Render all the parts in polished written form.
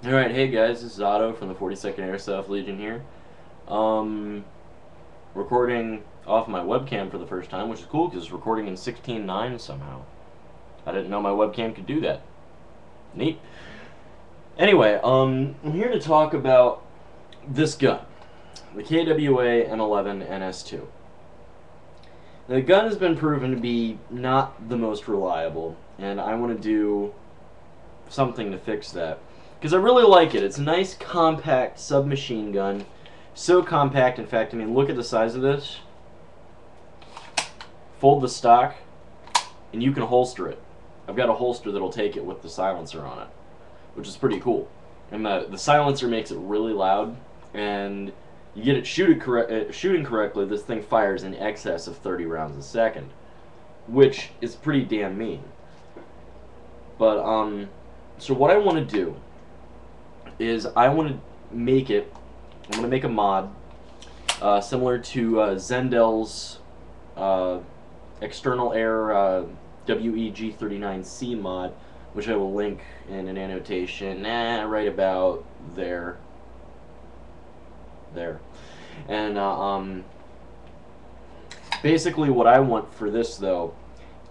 Alright, hey guys, this is Otto from the 42nd Airsoft Legion here. Um, Recording off my webcam for the first time, which is cool because it's recording in 16:9 somehow. I didn't know my webcam could do that. Neat. Anyway, I'm here to talk about this gun, the KWA M11 NS2. The gun has been proven to be not the most reliable, and I want to do something to fix that. Because I really like it. It's a nice, compact submachine gun. So compact, in fact, I mean, look at the size of this. Fold the stock, and you can holster it. I've got a holster that'll take it with the silencer on it, which is pretty cool. And the silencer makes it really loud, and you get it shooting correctly, this thing fires in excess of 30 rounds a second, which is pretty damn mean. But, so what I want to do is I want to make it, I'm going to make a mod similar to Zendel's external air WEG39C mod, which I will link in an annotation right about there. And basically what I want for this, though,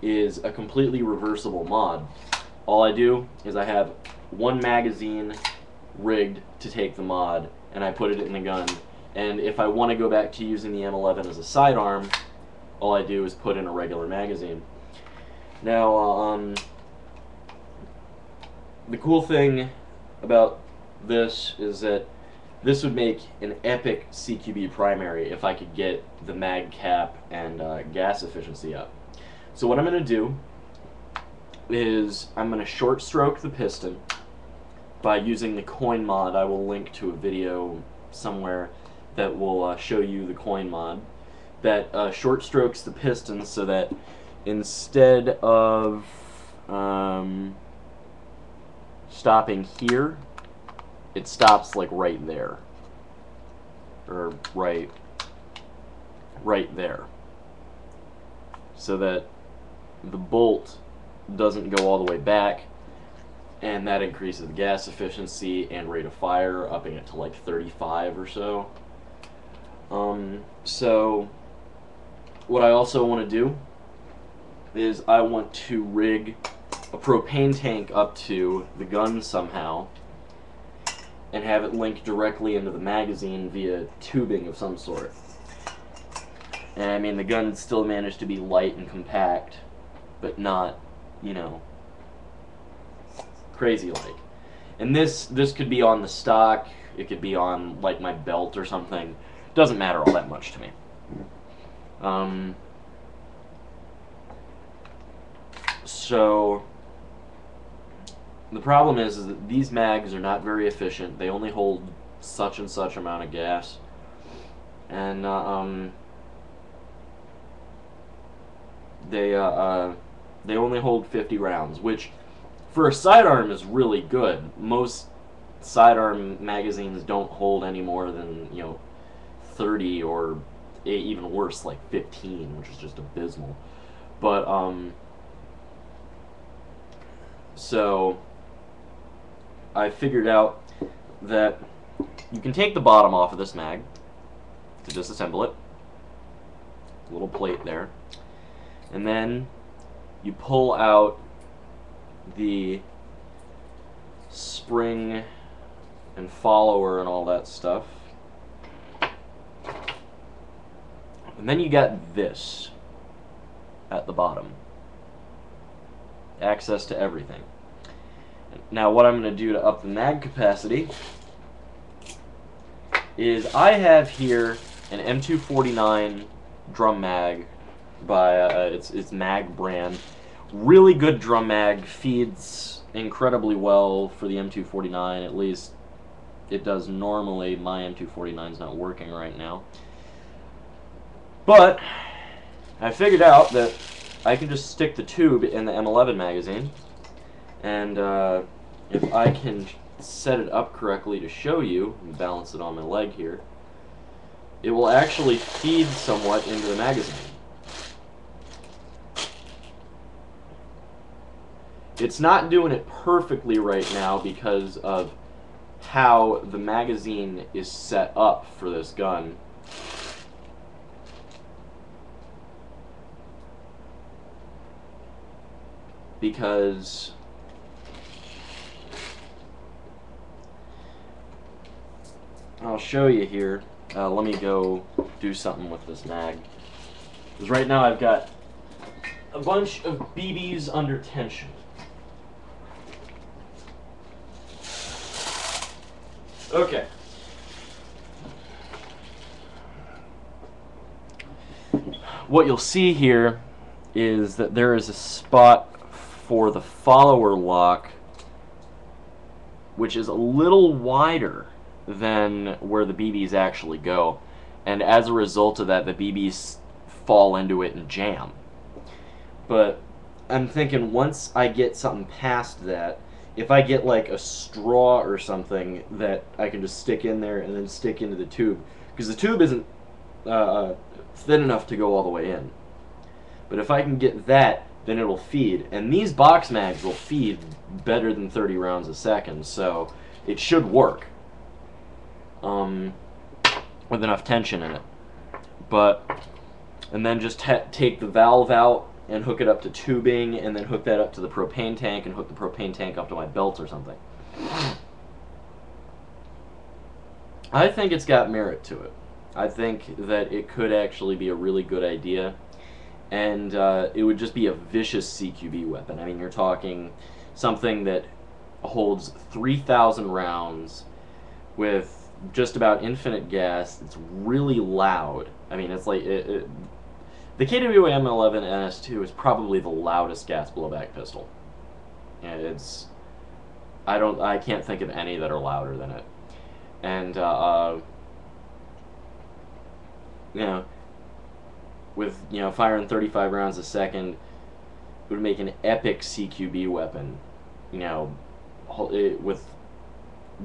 is a completely reversible mod. All I do is I have one magazine rigged to take the mod, and I put it in the gun. And if I want to go back to using the M11 as a sidearm, all I do is put in a regular magazine. Now, the cool thing about this is that this would make an epic CQB primary if I could get the mag cap and gas efficiency up. So what I'm going to do is I'm going to short stroke the piston by using the coin mod. I will link to a video somewhere that will show you the coin mod that short strokes the piston so that instead of stopping here, it stops like right there, or right there, so that the bolt doesn't go all the way back, and that increases the gas efficiency and rate of fire, upping it to like 35 or so. So what I also want to do is I want to rig a propane tank up to the gun somehow and have it linked directly into the magazine via tubing of some sort. And I mean, the gun still managed to be light and compact, but not, you know, crazy like. And this could be on the stock, it could be on like my belt or something. Doesn't matter all that much to me. So the problem is that these mags are not very efficient. They only hold such and such amount of gas, and they only hold 50 rounds, which for a sidearm is really good. Most sidearm magazines don't hold any more than 30 or even worse, like 15, which is just abysmal. But so I figured out that you can take the bottom off of this mag to disassemble it. A little plate there. And then you pull out the spring and follower and all that stuff. And then you got this at the bottom. Access to everything. Now what I'm going to do to up the mag capacity is I have here an M249 drum mag by it's Mag brand. Really good drum mag, feeds incredibly well for the M249, at least it does normally. My M249 is not working right now. But I figured out that I can just stick the tube in the M11 magazine, and if I can set it up correctly to show you, and balance it on my leg here, it will actually feed somewhat into the magazine. It's not doing it perfectly right now because of how the magazine is set up for this gun. Because I'll show you here. Let me go do something with this mag. Because right now I've got a bunch of BBs under tension. Okay. What you'll see here is that there is a spot for the follower lock which is a little wider than where the BBs actually go, and as a result of that the BBs fall into it and jam. But I'm thinking once I get something past that, if I get like a straw or something that I can just stick in there and then stick into the tube, because the tube isn't thin enough to go all the way in. But if I can get that, then it'll feed. And these box mags will feed better than 30 rounds a second, so it should work with enough tension in it. And then just take the valve out and hook it up to tubing, and then hook that up to the propane tank, and hook the propane tank up to my belt or something. I think it's got merit to it. I think that it could actually be a really good idea, and it would just be a vicious CQB weapon. I mean, you're talking something that holds 3,000 rounds with just about infinite gas. It's really loud. I mean, it's like the KWA M11NS2 is probably the loudest gas blowback pistol. And I can't think of any that are louder than it. And you know, with firing 35 rounds a second, it would make an epic CQB weapon. With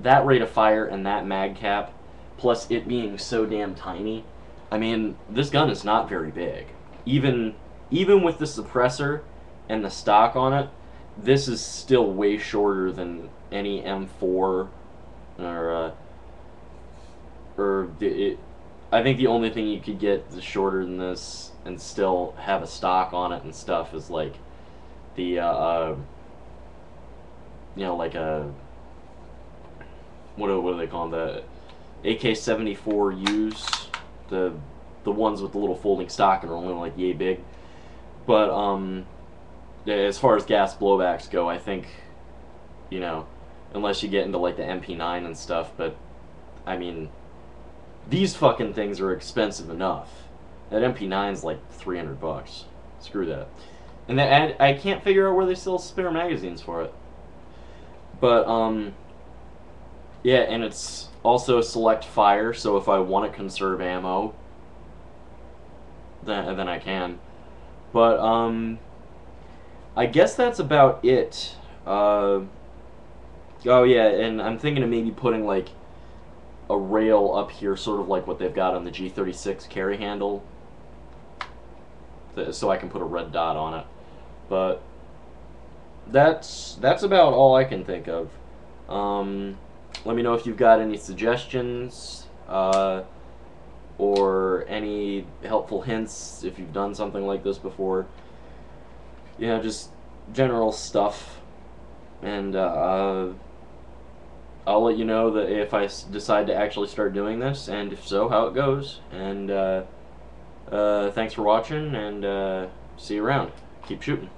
that rate of fire and that mag cap, plus it being so damn tiny. I mean, this gun is not very big. Even with the suppressor and the stock on it, this is still way shorter than any M4 I think the only thing you could get that's shorter than this and still have a stock on it and stuff is like the like a what do they call them, the AK-74Us, the ones with the little folding stock and are only like yay big. But as far as gas blowbacks go, I think unless you get into like the MP9 and stuff, but I mean, these fucking things are expensive enough. That MP9's like $300. Screw that. And I can't figure out where they sell spare magazines for it. But yeah, and it's also select fire, so if I want to conserve ammo, then I can. But I guess that's about it. Oh yeah, and I'm thinking of maybe putting like a rail up here, sort of like what they've got on the G36 carry handle, so I can put a red dot on it. But that's about all I can think of. Let me know if you've got any suggestions or any helpful hints if you've done something like this before. Just general stuff. And I'll let you know that if I decide to actually start doing this, and if so, how it goes. And thanks for watching, and see you around. Keep shooting.